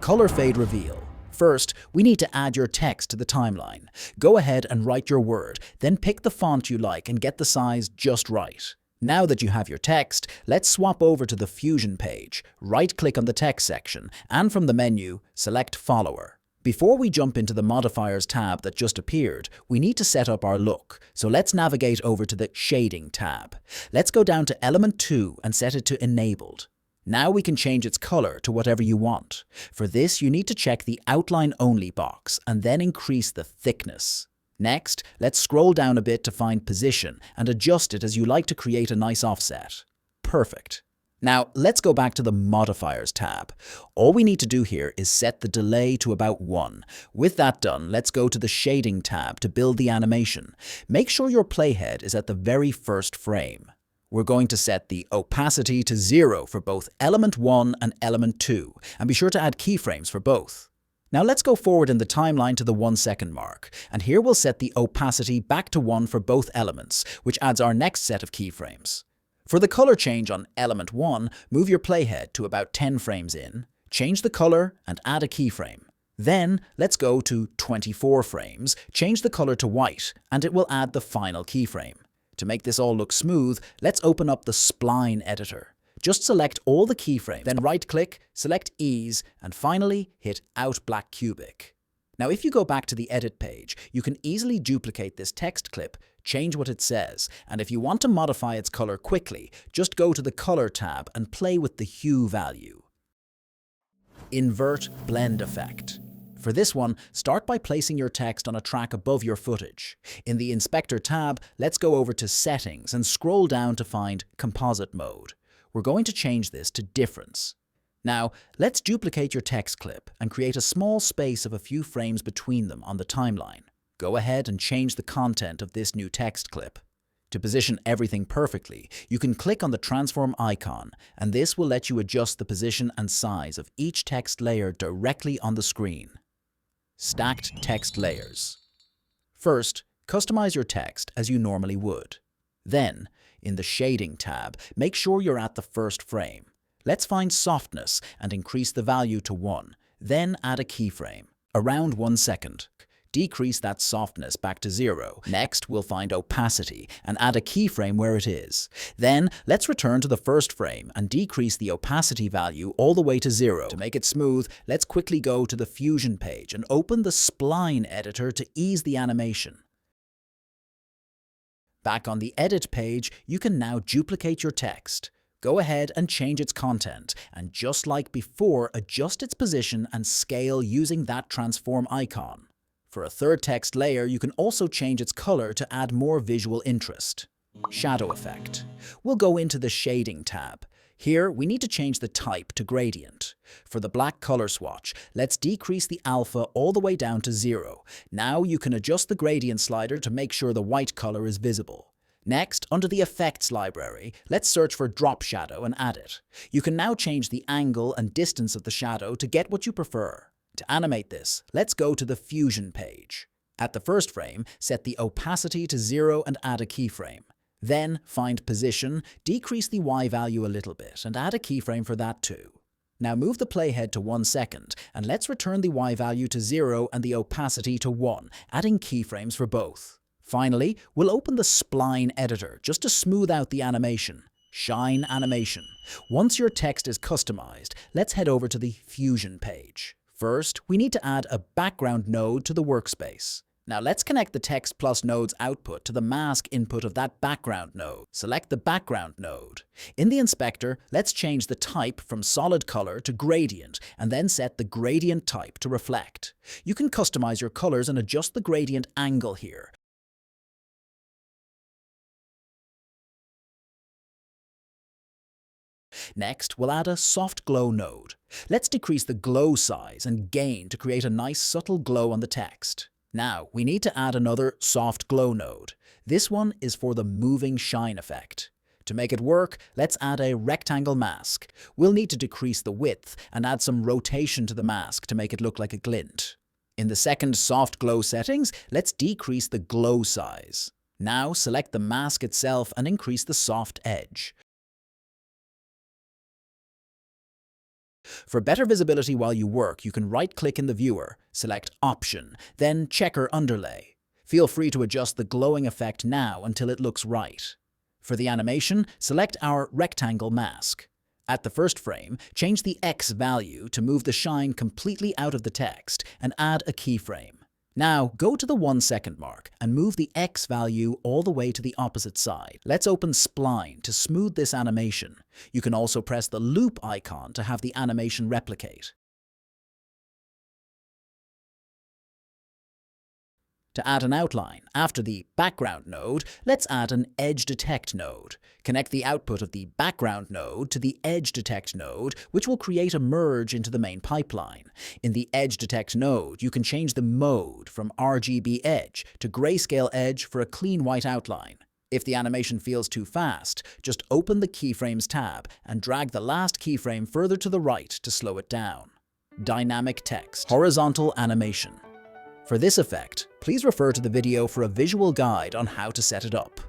Color Fade Reveal. First, we need to add your text to the timeline. Go ahead and write your word, then pick the font you like and get the size just right. Now that you have your text, let's swap over to the Fusion page. Right-click on the text section, and from the menu, select Follower. Before we jump into the Modifiers tab that just appeared, we need to set up our look, so let's navigate over to the Shading tab. Let's go down to Element 2 and set it to Enabled. Now we can change its color to whatever you want. For this, you need to check the Outline Only box and then increase the thickness. Next, let's scroll down a bit to find Position and adjust it as you like to create a nice offset. Perfect. Now, let's go back to the Modifiers tab. All we need to do here is set the delay to about 1. With that done, let's go to the Shading tab to build the animation. Make sure your playhead is at the very first frame. We're going to set the opacity to 0 for both Element 1 and Element 2, and be sure to add keyframes for both. Now let's go forward in the timeline to the 1 second mark, and here we'll set the opacity back to 1 for both elements, which adds our next set of keyframes. For the color change on Element 1, move your playhead to about 10 frames in, change the color, and add a keyframe. Then, let's go to 24 frames, change the color to white, and it will add the final keyframe. To make this all look smooth, let's open up the Spline editor. Just select all the keyframes, then right-click, select Ease, and finally hit Out Black Cubic. Now if you go back to the Edit page, you can easily duplicate this text clip, change what it says, and if you want to modify its color quickly, just go to the Color tab and play with the hue value. Invert Blend Effect. For this one, start by placing your text on a track above your footage. In the Inspector tab, let's go over to Settings and scroll down to find Composite Mode. We're going to change this to Difference. Now, let's duplicate your text clip and create a small space of a few frames between them on the timeline. Go ahead and change the content of this new text clip. To position everything perfectly, you can click on the transform icon, and this will let you adjust the position and size of each text layer directly on the screen. Stacked text layers. First, customize your text as you normally would. Then, in the Shading tab, make sure you're at the first frame. Let's find Softness and increase the value to 1. Then add a keyframe, around 1 second. Decrease that softness back to 0. Next, we'll find Opacity and add a keyframe where it is. Then, let's return to the first frame and decrease the opacity value all the way to 0. To make it smooth, let's quickly go to the Fusion page and open the Spline editor to ease the animation. Back on the Edit page, you can now duplicate your text. Go ahead and change its content, and just like before, adjust its position and scale using that transform icon. For a third text layer, you can also change its color to add more visual interest. Shadow Effect. We'll go into the Shading tab. Here, we need to change the type to Gradient. For the black color swatch, let's decrease the alpha all the way down to 0. Now you can adjust the gradient slider to make sure the white color is visible. Next, under the Effects library, let's search for Drop Shadow and add it. You can now change the angle and distance of the shadow to get what you prefer. To animate this, let's go to the Fusion page. At the first frame, set the opacity to 0 and add a keyframe. Then, find Position, decrease the Y value a little bit, and add a keyframe for that too. Now move the playhead to 1 second, and let's return the Y value to 0 and the opacity to 1, adding keyframes for both. Finally, we'll open the Spline editor just to smooth out the animation. Shine Animation. Once your text is customized, let's head over to the Fusion page. First, we need to add a background node to the workspace. Now let's connect the Text Plus node's output to the mask input of that background node. Select the background node. In the inspector, let's change the type from solid color to gradient and then set the gradient type to reflect. You can customize your colors and adjust the gradient angle here. Next, we'll add a soft glow node. Let's decrease the glow size and gain to create a nice subtle glow on the text. Now, we need to add another soft glow node. This one is for the moving shine effect. To make it work, let's add a rectangle mask. We'll need to decrease the width and add some rotation to the mask to make it look like a glint. In the second soft glow settings, let's decrease the glow size. Now, select the mask itself and increase the soft edge. For better visibility while you work, you can right-click in the viewer, select Option, then Checker Underlay. Feel free to adjust the glowing effect now until it looks right. For the animation, select our rectangle mask. At the first frame, change the X value to move the shine completely out of the text and add a keyframe. Now, go to the 1 second mark and move the X value all the way to the opposite side. Let's open Spline to smooth this animation. You can also press the loop icon to have the animation replicate. To add an outline, after the background node, let's add an edge detect node. Connect the output of the background node to the edge detect node, which will create a merge into the main pipeline. In the edge detect node, you can change the mode from RGB edge to grayscale edge for a clean white outline. If the animation feels too fast, just open the Keyframes tab and drag the last keyframe further to the right to slow it down. Dynamic text. Horizontal animation. For this effect, please refer to the video for a visual guide on how to set it up.